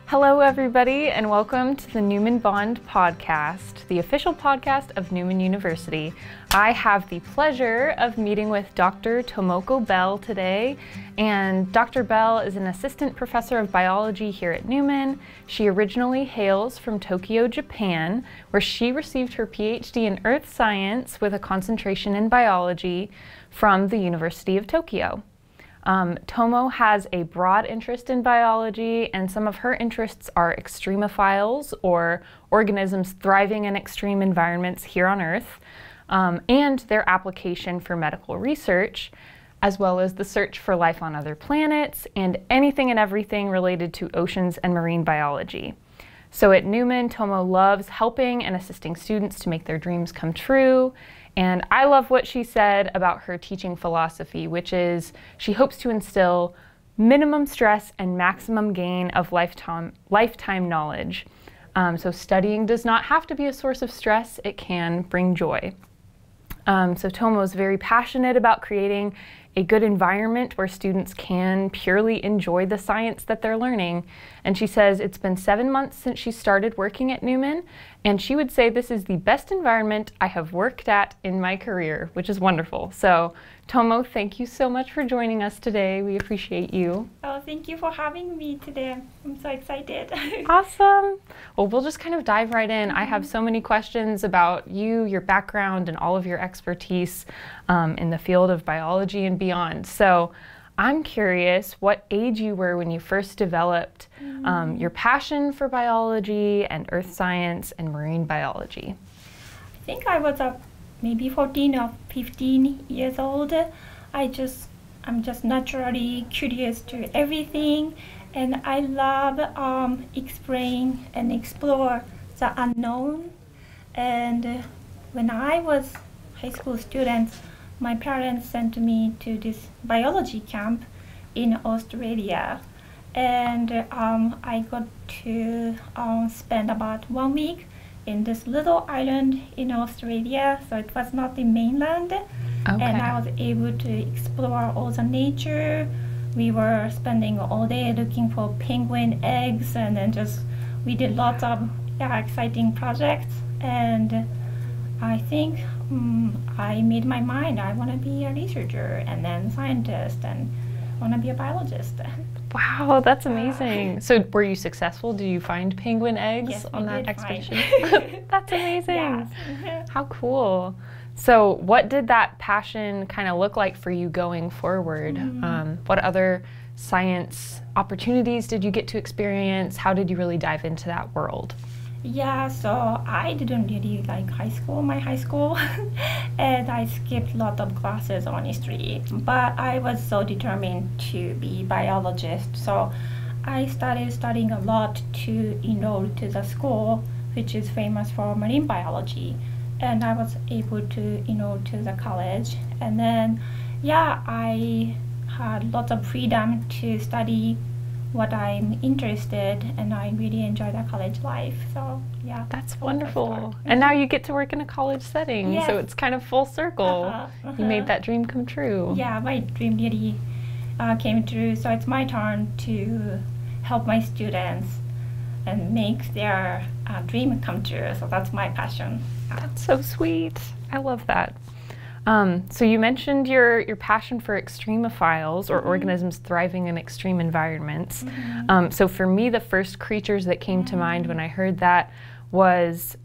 Hello everybody, and welcome to the Newman Bond podcast, the official podcast of Newman University. I have the pleasure of meeting with Dr. Tomoko Bell today, and Dr. Bell is an assistant professor of biology here at Newman. She originally hails from Tokyo, Japan, where she received her PhD in earth science with a concentration in biology from the University of Tokyo. Tomo has a broad interest in biology, and some of her interests are extremophiles, or organisms thriving in extreme environments here on Earth, and their application for medical research, as well as the search for life on other planets, and anything and everything related to oceans and marine biology. So at Newman, Tomo loves helping and assisting students to make their dreams come true. And I love what she said about her teaching philosophy, which is she hopes to instill minimum stress and maximum gain of lifetime knowledge. So studying does not have to be a source of stress, it can bring joy. So Tomo is very passionate about creating a good environment where students can purely enjoy the science that they're learning. And she says it's been 7 months since she started working at Newman, and she would say this is the best environment I have worked at in my career, which is wonderful. So Tomo, thank you so much for joining us today. We appreciate you. Oh, thank you for having me today. I'm so excited. Awesome. Well, we'll just kind of dive right in. I have so many questions about you, your background, and all of your expertise in the field of biology and beyond. So I'm curious what age you were when you first developed your passion for biology and earth science and marine biology. I think I was maybe 14 or 15 years old. I'm just naturally curious to everything, and I love explain and explore the unknown. And when I was high school student, my parents sent me to this biology camp in Australia, and I got to spend about 1 week in this little island in Australia, so it was not the mainland. Okay. And I was able to explore all the nature. We were spending all day looking for penguin eggs, and then we did lots of exciting projects. And I think I made my mind, I want to be a researcher and then scientist, and want to be a biologist. Wow, that's amazing. So were you successful? Did you find penguin eggs on that expedition? That's amazing. Yes. How cool. So what did that passion kind of look like for you going forward? What other science opportunities did you get to experience? How did you really dive into that world? Yeah, so I didn't really like my high school, and I skipped a lot of classes on history, but I was so determined to be a biologist, so I started studying a lot to enroll to the school, which is famous for marine biology, and I was able to enroll to the college, and then I had lots of freedom to study what I'm interested, and I really enjoy the college life. So that's wonderful. And now you get to work in a college setting. Yes. So it's kind of full circle. You made that dream come true. Yeah, my dream really came true. So it's my turn to help my students and make their dream come true. So that's my passion. That's so sweet. I love that. So you mentioned your passion for extremophiles, or organisms thriving in extreme environments. So for me, the first creatures that came to mind when I heard that was,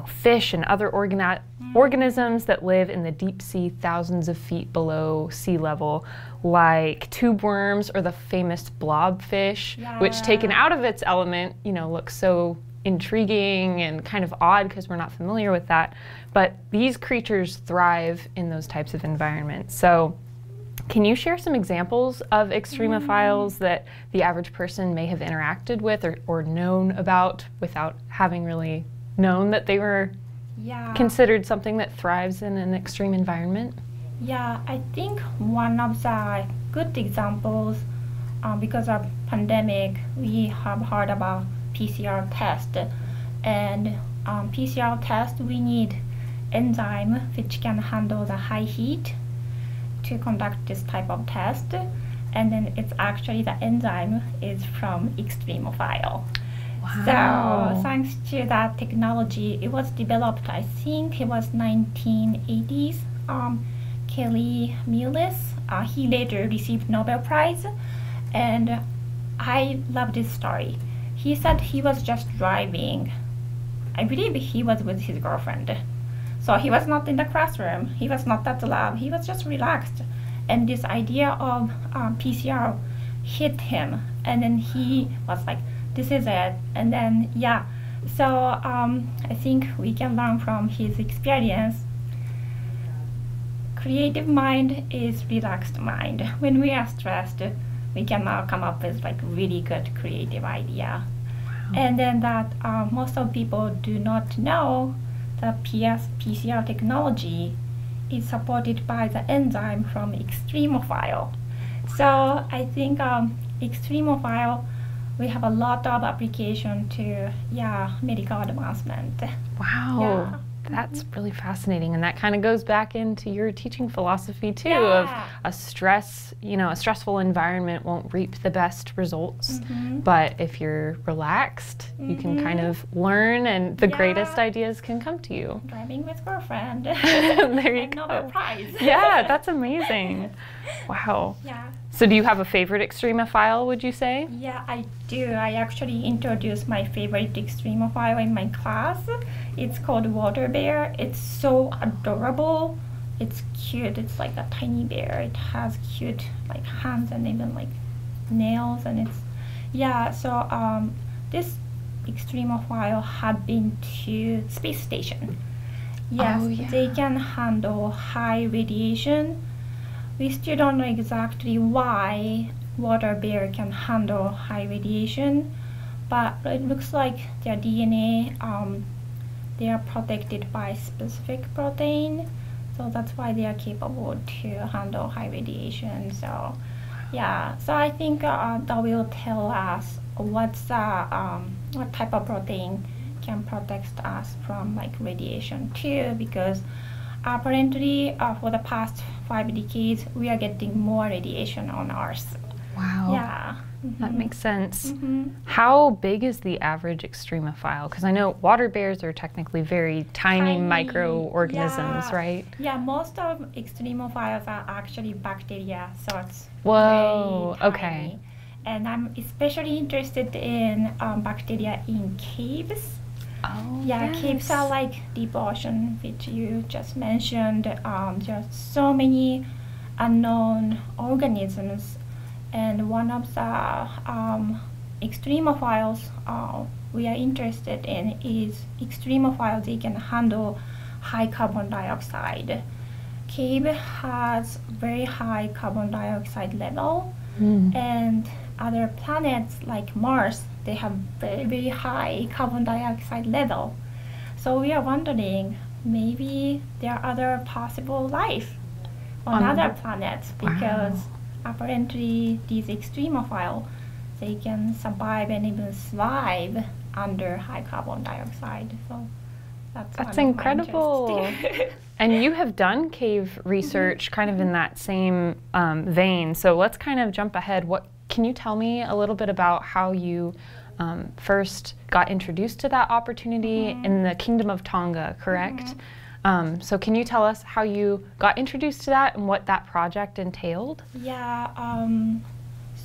fish and other organisms that live in the deep sea thousands of feet below sea level, like tube worms or the famous blobfish, which taken out of its element, looks so intriguing and kind of odd because we're not familiar with that. But these creatures thrive in those types of environments. So can you share some examples of extremophiles that the average person may have interacted with or known about without having really known that they were considered something that thrives in an extreme environment? Yeah, I think one of the good examples, because of pandemic, we have heard about PCR test, and PCR test we need enzyme which can handle the high heat to conduct this type of test, and then it's actually the enzyme is from extremophile. Wow. So thanks to that technology, it was developed, I think it was 1980s. Kelly Millis, he later received Nobel Prize, and I love this story. He said he was just driving. I believe he was with his girlfriend. So he was not in the classroom, he was not at the lab, he was just relaxed. And this idea of PCR hit him, and then he was like, this is it. And then, yeah. So I think we can learn from his experience. Creative mind is relaxed mind. When we are stressed, we can now come up with like really good creative idea. Wow. And then that most of people do not know the PCR technology is supported by the enzyme from extremophile. So I think extremophile, we have a lot of application to medical advancement. Wow. Yeah. That's really fascinating, and that kind of goes back into your teaching philosophy too, of a stressful environment won't reap the best results, but if you're relaxed, you can kind of learn, and the greatest ideas can come to you. Driving with girlfriend. There you go. go. Prize. Yeah, that's amazing. Wow. Yeah. So do you have a favorite extremophile, would you say? Yeah, I do. I actually introduced my favorite extremophile in my class. It's called water bear. It's so adorable. It's cute. It's like a tiny bear. It has cute like hands and even like nails, and it's so this extremophile had been to space station. Yes, they can handle high radiation. We still don't know exactly why water bear can handle high radiation, but it looks like their DNA, they are protected by specific protein, so that's why they are capable to handle high radiation. So yeah, so I think that will tell us what type of protein can protect us from like radiation too, because apparently for the past 5 decades we are getting more radiation on Earth. Wow. Yeah. That makes sense. How big is the average extremophile? Because I know water bears are technically very tiny microorganisms, right? Yeah, most of extremophiles are actually bacteria, so it's whoa, very okay. tiny. And I'm especially interested in bacteria in caves. Oh, yeah, yes. Caves are like deep ocean, which you just mentioned. There are so many unknown organisms, and one of the extremophiles we are interested in is extremophiles. They can handle high carbon dioxide. Cave has very high carbon dioxide level, and other planets like Mars, they have very, very high carbon dioxide level. So we are wondering, maybe there are other possible life on other planets, because apparently these extremophiles, they can survive and even thrive under high carbon dioxide. So that's incredible. And you have done cave research kind of in that same vein. So let's kind of jump ahead. Can you tell me a little bit about how you first got introduced to that opportunity in the Kingdom of Tonga, correct? So can you tell us how you got introduced to that and what that project entailed? Yeah,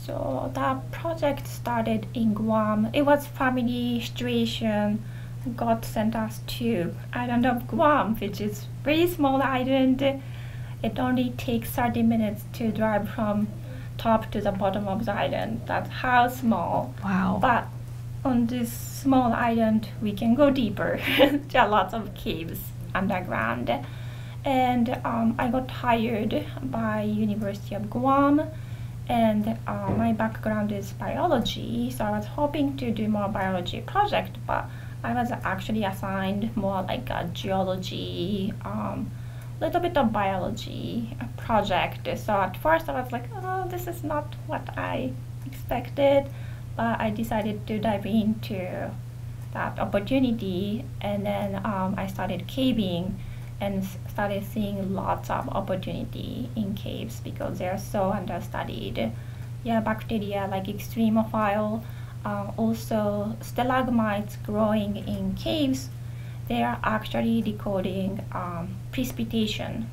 so that project started in Guam. It was family situation. God sent us to island of Guam, which is very small island. It only takes 30 minutes to drive from top to the bottom of the island. That's how small. Wow. But on this small island, we can go deeper. There are lots of caves underground. And I got hired by University of Guam, and my background is biology, so I was hoping to do more biology project, but I was actually assigned more like a geology, little bit of biology project. So at first I was like, oh, this is not what I expected, but I decided to dive into that opportunity, and then I started caving and started seeing lots of opportunity in caves because they are so understudied. bacteria like extremophile, also stalagmites growing in caves. They are actually recording precipitation.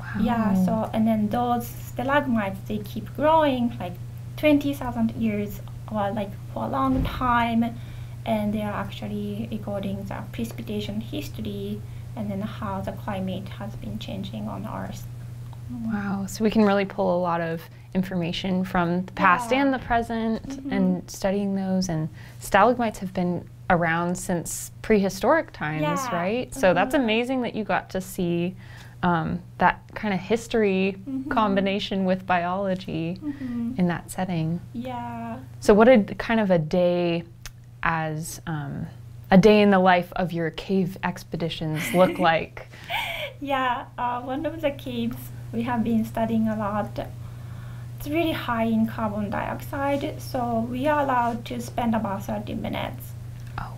Wow. Yeah, so and then those stalagmites, they keep growing like 20,000 years or like for a long time, and they are actually recording the precipitation history and then how the climate has been changing on Earth. Wow, so we can really pull a lot of information from the past and the present and studying those. And stalagmites have been around since prehistoric times, right? So that's amazing that you got to see that kind of history combination with biology in that setting. Yeah. So what did kind of a day as a day in the life of your cave expeditions look like? Yeah, one of the caves we have been studying a lot, it's really high in carbon dioxide, so we are allowed to spend about 30 minutes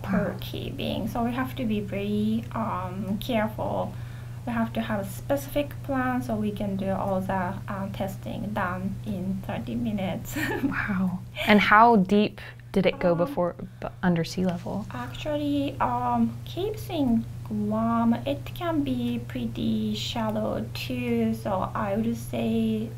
per caving. So we have to be very careful. We have to have a specific plan so we can do all the testing done in 30 minutes. Wow. And how deep did it go before under sea level? Actually, caves in Guam, it can be pretty shallow too, so I would say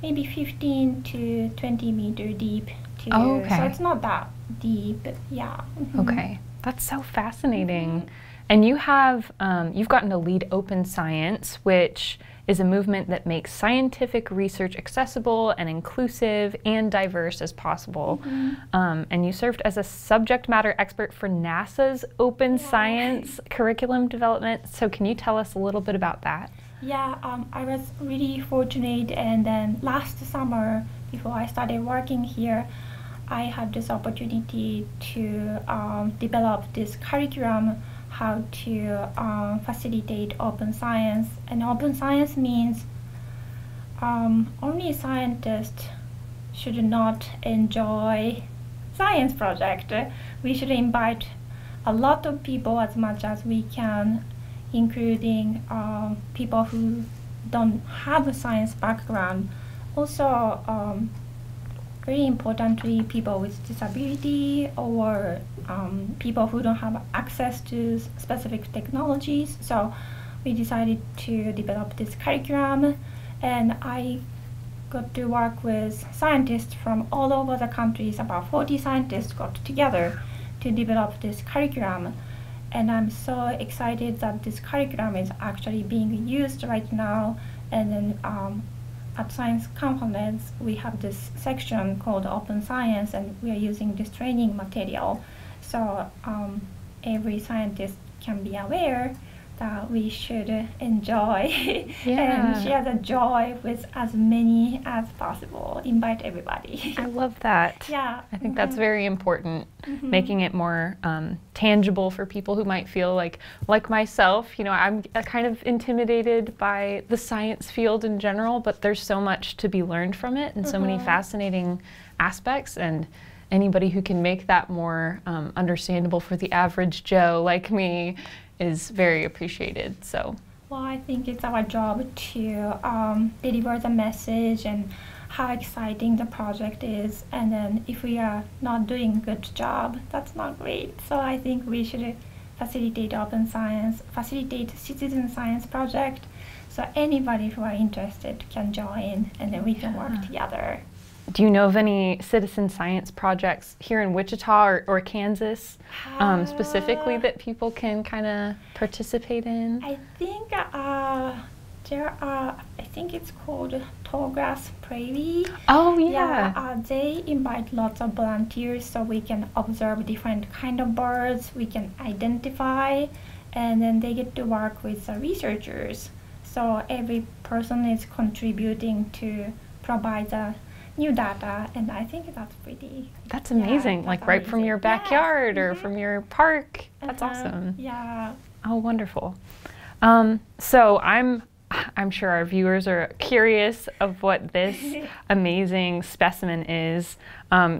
maybe 15 to 20 meter deep too. Oh, okay. So it's not that deep, yeah. Okay, that's so fascinating. And you have, you've gotten to lead Open Science, which is a movement that makes scientific research accessible and inclusive and diverse as possible. And you served as a subject matter expert for NASA's Open Science curriculum development. So can you tell us a little bit about that? Yeah, I was really fortunate, and then last summer, before I started working here, I had this opportunity to develop this curriculum, how to facilitate open science. And open science means only scientists should not enjoy science project. We should invite a lot of people as much as we can, including people who don't have a science background. Also, very importantly, people with disability or people who don't have access to specific technologies. So we decided to develop this curriculum, and I got to work with scientists from all over the countries. About 40 scientists got together to develop this curriculum. And I'm so excited that this curriculum is actually being used right now. And then at Science Conference, we have this section called Open Science, and we are using this training material. So every scientist can be aware that we should enjoy and share the joy with as many as possible. Invite everybody. I love that. Yeah. I think that's very important, making it more tangible for people who might feel like myself, you know, I'm kind of intimidated by the science field in general, but there's so much to be learned from it and so many fascinating aspects, and anybody who can make that more understandable for the average Joe like me is very appreciated. So, well, I think it's our job to deliver the message and how exciting the project is, and then if we are not doing a good job, that's not great. So I think we should facilitate open science, facilitate citizen science project, so anybody who are interested can join, and then we can work together. Do you know of any citizen science projects here in Wichita or Kansas specifically that people can kind of participate in? I think there are, I think it's called Tallgrass Prairie. Oh, yeah. They invite lots of volunteers so we can observe different kind of birds, we can identify, and then they get to work with the researchers. So every person is contributing to provide the new data, and I think that's pretty... That's amazing, that's like amazing. right from your backyard or from your park. That's awesome. Yeah. Oh, wonderful. So I'm sure our viewers are curious of what this amazing specimen is.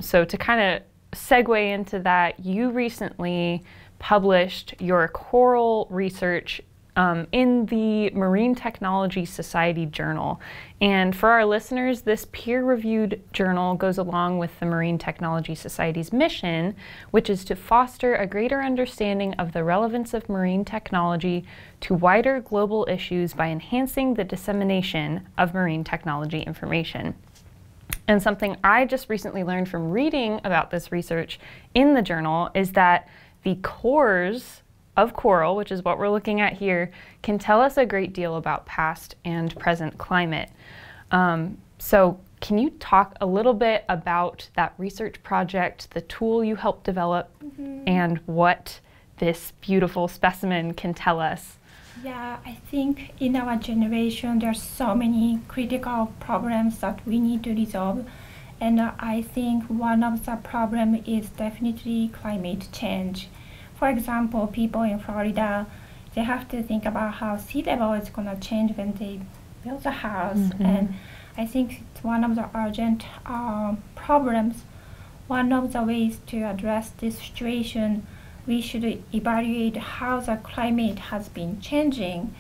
So to kind of segue into that, you recently published your coral research in the Marine Technology Society Journal. And for our listeners, this peer-reviewed journal goes along with the Marine Technology Society's mission, which is to foster a greater understanding of the relevance of marine technology to wider global issues by enhancing the dissemination of marine technology information. And something I just recently learned from reading about this research in the journal is that the cores of coral, which is what we're looking at here, can tell us a great deal about past and present climate. So can you talk a little bit about that research project, the tool you helped develop, and what this beautiful specimen can tell us? Yeah, I think in our generation there's so many critical problems that we need to resolve, and I think one of the problem is definitely climate change. For example, people in Florida, they have to think about how sea level is going to change when they build a house, and I think it's one of the urgent problems. One of the ways to address this situation, we should evaluate how the climate has been changing.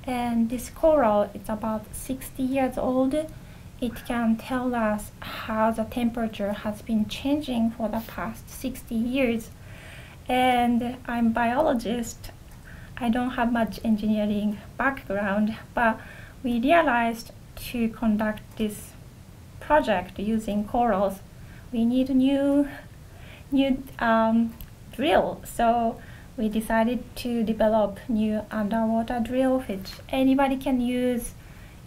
And this coral is about 60 years old. It can tell us how the temperature has been changing for the past 60 years. And I'm a biologist. I don't have much engineering background, but we realized to conduct this project using corals, we need a new drill. So we decided to develop new underwater drill, which anybody can use,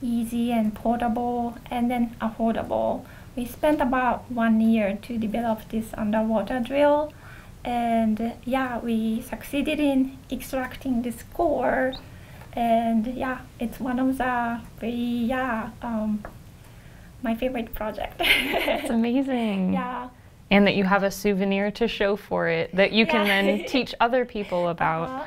easy and portable, and then affordable. We spent about 1 year to develop this underwater drill, and yeah, we succeeded in extracting this core, and yeah, it's one of the very my favorite project. It's amazing. Yeah. And that you have a souvenir to show for it that you can then teach other people about.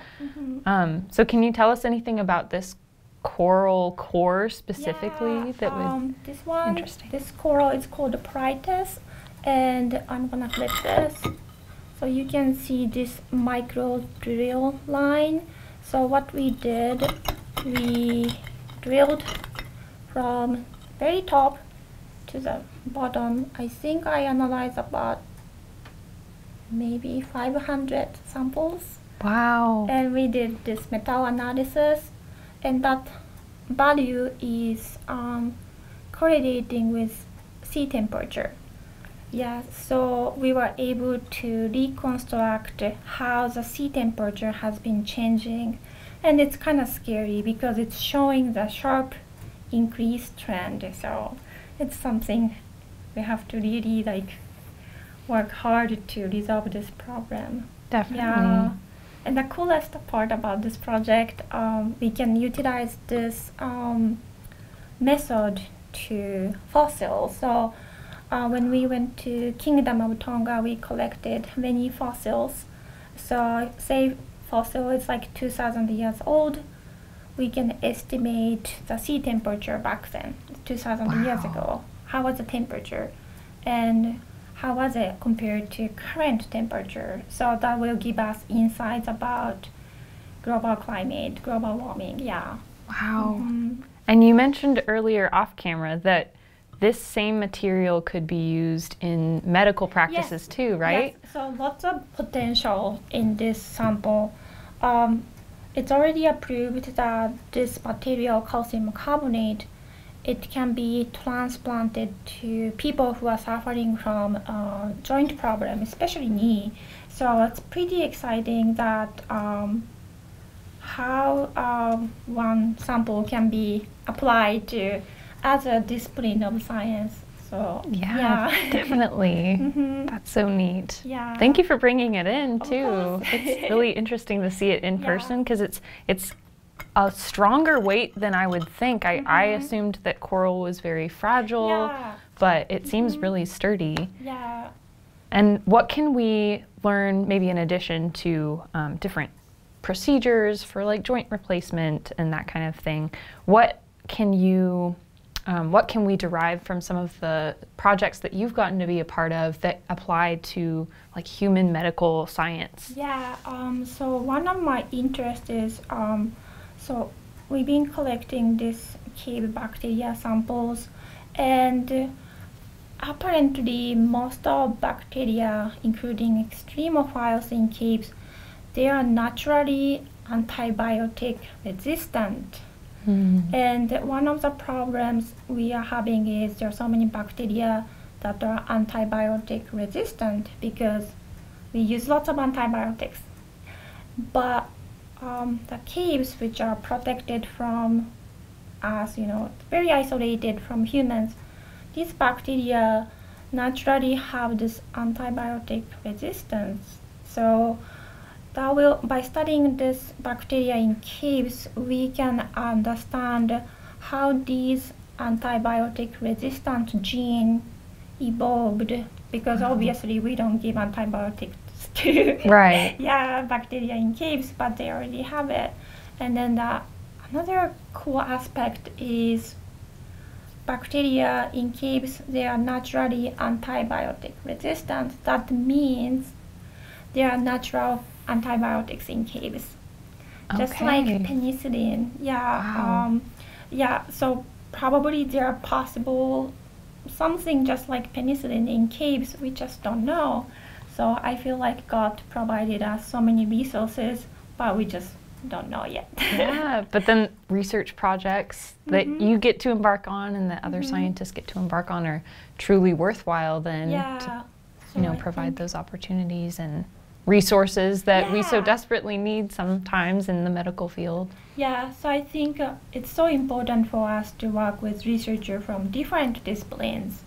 So can you tell us anything about this coral core specifically? That would this one, interesting. This coral is called the Pritus, and I'm gonna flip this. So you can see this micro drill line. So what we did, we drilled from very top to the bottom. I think I analyzed about maybe 500 samples. Wow. And we did this metal analysis, and that value is correlating with sea temperature. Yeah, so we were able to reconstruct how the sea temperature has been changing, and it's kind of scary because it's showing the sharp increased trend. So it's something we have to really work hard to resolve this problem. Definitely. Yeah. And the coolest part about this project, we can utilize this method to fossils. So when we went to Kingdom of Tonga, we collected many fossils. So say fossil is like 2,000 years old, we can estimate the sea temperature back then, 2,000 years ago. How was the temperature? And how was it compared to current temperature? So that will give us insights about global climate, global warming, yeah. Wow. And you mentioned earlier off camera that this same material could be used in medical practices too, right? Yes, so lots of potential in this sample. It's already approved that this material, calcium carbonate, it can be transplanted to people who are suffering from joint problem, especially knee. So it's pretty exciting that how one sample can be applied to other discipline of science. So yeah. Definitely. That's so neat. Yeah. Thank you for bringing it in too. It's really interesting to see it in person because it's a stronger weight than I would think. I assumed that coral was very fragile, but it seems really sturdy. Yeah. And what can we learn maybe in addition to different procedures for like joint replacement and that kind of thing? What can we derive from some of the projects that you've gotten to be a part of that apply to like human medical science? Yeah, so one of my interests is So we've been collecting these cave bacteria samples, and apparently most of bacteria, including extremophiles in caves, they are naturally antibiotic resistant. And one of the problems we are having is there are so many bacteria that are antibiotic resistant because we use lots of antibiotics. But the caves, which are protected from us, very isolated from humans, these bacteria naturally have this antibiotic resistance. So by studying this bacteria in caves, we can understand how these antibiotic resistant gene evolved, because obviously we don't give antibiotics to bacteria in caves, but they already have it. And then another cool aspect is bacteria in caves, they are naturally antibiotic resistant. That means there are natural antibiotics in caves, just like penicillin. So probably there are possible something just like penicillin in caves, we just don't know. So I feel like God provided us so many resources, but we just don't know yet. Yeah, but then research projects that you get to embark on and that other scientists get to embark on are truly worthwhile then to provide those opportunities and resources that we so desperately need sometimes in the medical field. Yeah, so I think it's so important for us to work with researchers from different disciplines.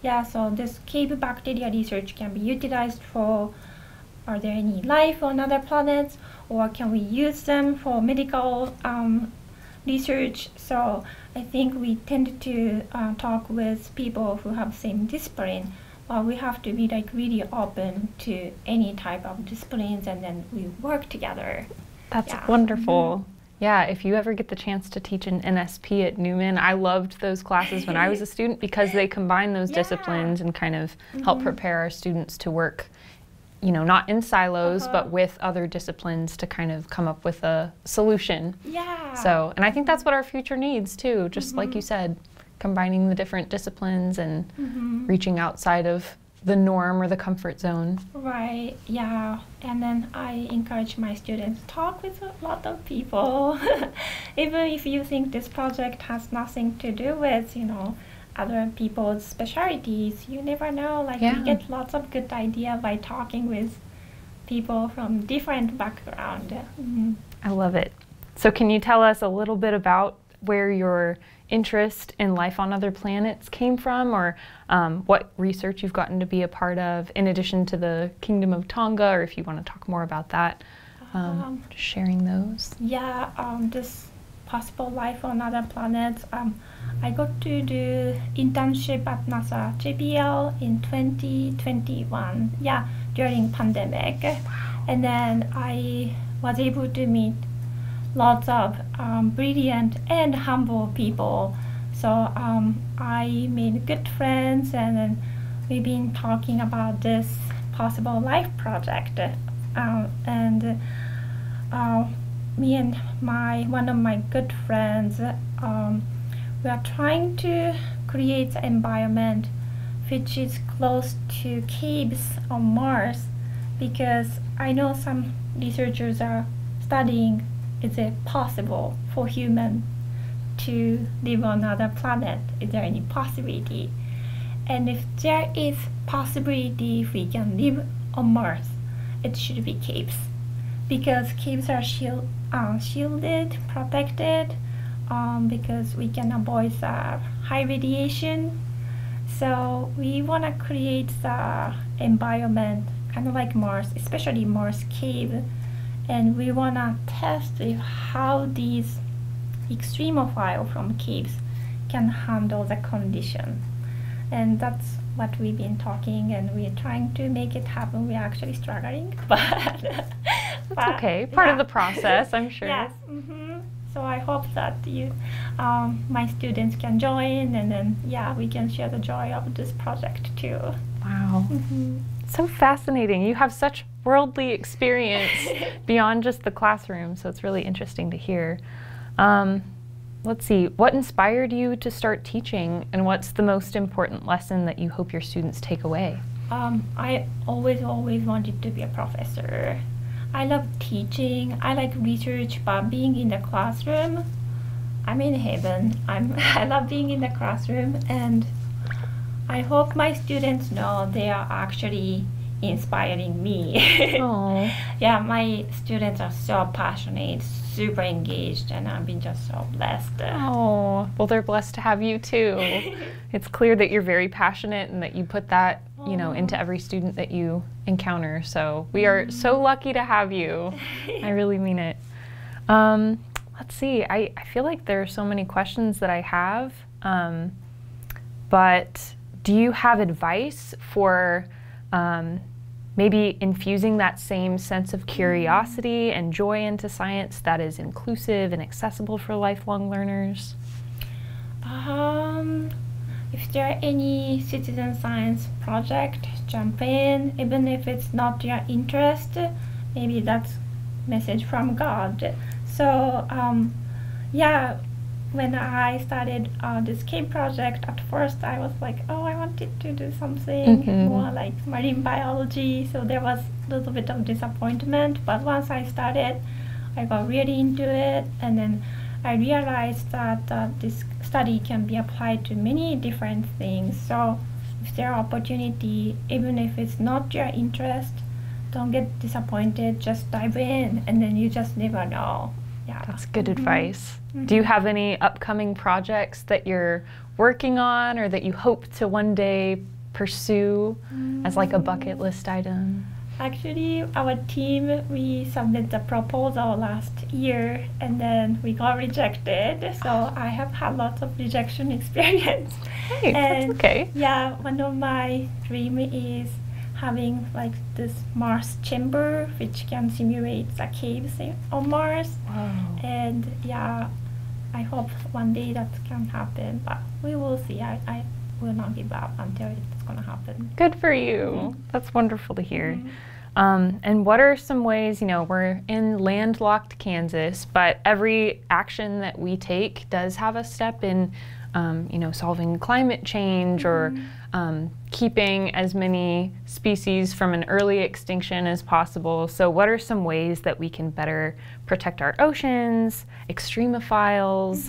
Yeah, so this cave bacteria research can be utilized for, are there any life on other planets, or can we use them for medical research? So I think we tend to talk with people who have the same discipline. We have to be really open to any type of disciplines, and then we work together. That's wonderful. Yeah, if you ever get the chance to teach an NSP at Newman, I loved those classes when I was a student because they combine those disciplines and kind of help prepare our students to work, not in silos, but with other disciplines to kind of come up with a solution. Yeah. So, and I think that's what our future needs too, just like you said, combining the different disciplines and reaching outside of the norm or the comfort zone. Right, yeah. And then I encourage my students to talk with a lot of people. Even if you think this project has nothing to do with, other people's specialties, you never know. We get lots of good ideas by talking with people from different backgrounds. I love it. So can you tell us a little bit about where your interest in life on other planets came from, or what research you've gotten to be a part of in addition to the Kingdom of Tonga, or if you want to talk more about that, just sharing those. Yeah, this possible life on other planets. I got to do internship at NASA JPL in 2021, during pandemic. And then I was able to meet lots of brilliant and humble people. So I made good friends, and then we've been talking about this possible life project. Me and one of my good friends, we are trying to create an environment which is close to caves on Mars, because I know some researchers are studying, is it possible for humans to live on another planet? Is there any possibility? And if there is possibility if we can live on Mars, it should be caves, because caves are shielded, protected, because we can avoid high radiation. So we want to create the environment kind of like Mars, especially Mars cave. And we want to test how these extremophiles from caves can handle the condition. And that's what we've been talking, and we're trying to make it happen. We're actually struggling, but that's okay. Part of the process, I'm sure. Yes. So I hope that my students can join, and then we can share the joy of this project too. Wow. So fascinating. You have such worldly experience beyond just the classroom, so it's really interesting to hear. Let's see, what inspired you to start teaching, and what's the most important lesson that you hope your students take away? I always wanted to be a professor. I love teaching, I like research, but being in the classroom, I'm in heaven. I love being in the classroom, and I hope my students know they are actually inspiring me. Yeah, my students are so passionate, super engaged, and I've been just so blessed. Oh, well, they're blessed to have you too. It's clear that you're very passionate and that you put that, you know, into every student that you encounter. So we are so lucky to have you. I really mean it. Let's see, I feel like there are so many questions that I have, but do you have advice for maybe infusing that same sense of curiosity and joy into science that is inclusive and accessible for lifelong learners? If there are any citizen science project, jump in, even if it's not your interest. Maybe that's message from God. So yeah, when I started this CAPE project, at first I was like, oh, I wanted to do something more like marine biology, so there was a little bit of disappointment, but once I started, I got really into it, and then I realized that this study can be applied to many different things. So if there are opportunity, even if it's not your interest, don't get disappointed, just dive in, and then you just never know. Yeah. That's good advice. Do you have any upcoming projects that you're working on or that you hope to one day pursue as like a bucket list item? Actually, our team, we submitted the proposal last year and then we got rejected. So I have had lots of rejection experience. Hey, and that's okay. Yeah, one of my dreams is having like this Mars chamber which can simulate the caves on Mars. Wow. And yeah, I hope one day that can happen, but we will see. I will not give up until it's gonna happen. Good for you. That's wonderful to hear. And what are some ways, you know, we're in landlocked Kansas, but every action that we take does have a step in, you know, solving climate change or keeping as many species from an early extinction as possible. So what are some ways that we can better protect our oceans, extremophiles,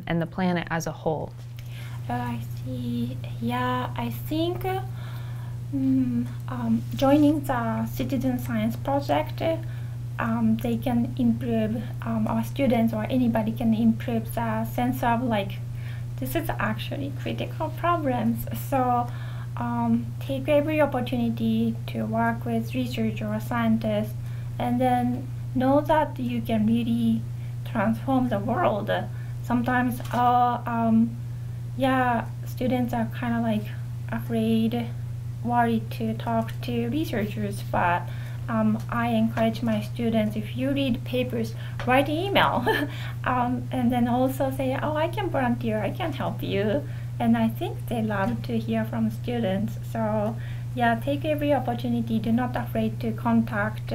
and the planet as a whole? I see. Yeah, I think joining the citizen science project, they can improve, our students or anybody can improve the sense of like, this is actually critical problems. So take every opportunity to work with researchers or scientists, and then know that you can really transform the world. Sometimes yeah, students are kind of like afraid, worried to talk to researchers, but I encourage my students, if you read papers, write an email and then also say, oh, I can volunteer, I can help you. And I think they love to hear from students. So yeah, take every opportunity, do not afraid to contact,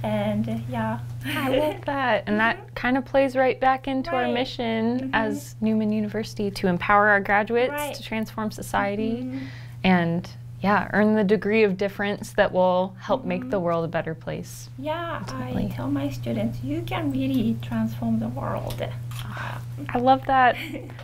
and yeah. I love that. And that kind of plays right back into our mission as Newman University to empower our graduates to transform society and yeah, earn the degree of difference that will help make the world a better place. Yeah, ultimately. I tell my students, you can really transform the world. I love that.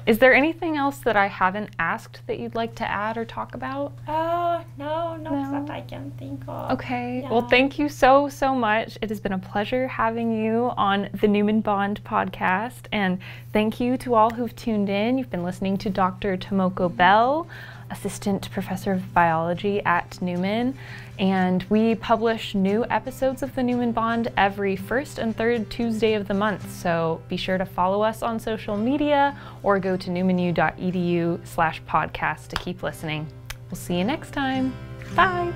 Is there anything else that I haven't asked that you'd like to add or talk about? No, not that I can think of. Okay, yeah. Well, thank you so much. It has been a pleasure having you on the Newman Bond podcast, and thank you to all who've tuned in. You've been listening to Dr. Tomoko Bell, Assistant Professor of Biology at Newman, and we publish new episodes of the Newman Bond every first and third Tuesday of the month, so be sure to follow us on social media or go to newmanu.edu/podcast to keep listening. We'll see you next time. Bye!